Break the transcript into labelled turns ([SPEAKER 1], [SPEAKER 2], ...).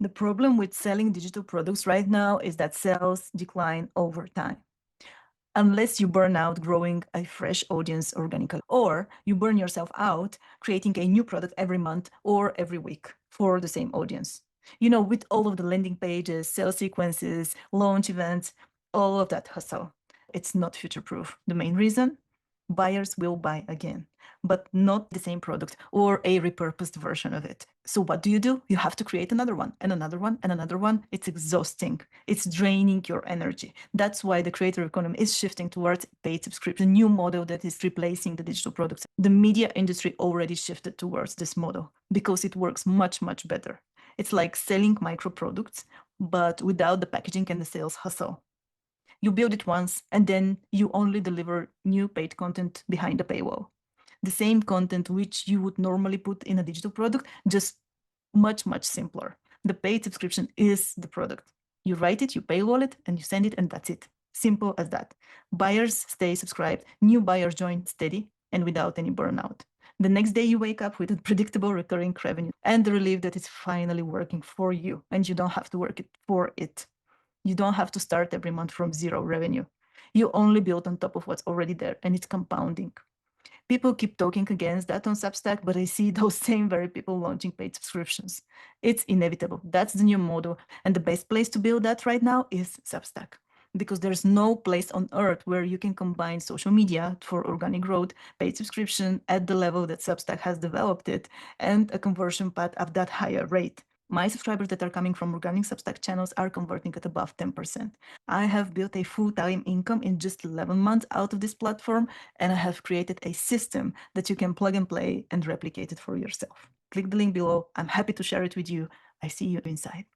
[SPEAKER 1] The problem with selling digital products right now is that sales decline over time. Unless you burn out growing a fresh audience organically, or you burn yourself out creating a new product every month or every week for the same audience. With all of the landing pages, sales sequences, launch events, all of that hustle. It's not future proof. The main reason? Buyers will buy again, but not the same product or a repurposed version of it. So what do? You have to create another one and another one and another one. It's exhausting. It's draining your energy. That's why the creator economy is shifting towards paid subscription, a new model that is replacing the digital products. The media industry already shifted towards this model because it works much, much better. It's like selling micro products, but without the packaging and the sales hustle. You build it once, and then you only deliver new paid content behind the paywall. The same content which you would normally put in a digital product, just much, much simpler. The paid subscription is the product. You write it, you paywall it, and you send it, and that's it. Simple as that. Buyers stay subscribed, new buyers join steady and without any burnout. The next day you wake up with a predictable recurring revenue and the relief that it's finally working for you and you don't have to work it for it. You don't have to start every month from zero revenue. You only build on top of what's already there, and it's compounding. People keep talking against that on Substack, but I see those same very people launching paid subscriptions. It's inevitable. That's the new model. And the best place to build that right now is Substack. Because there's no place on earth where you can combine social media for organic growth, paid subscription at the level that Substack has developed it, and a conversion path at that higher rate. My subscribers that are coming from organic Substack channels are converting at above 10%. I have built a full-time income in just 11 months out of this platform, and I have created a system that you can plug and play and replicate it for yourself. Click the link below. I'm happy to share it with you. I see you inside.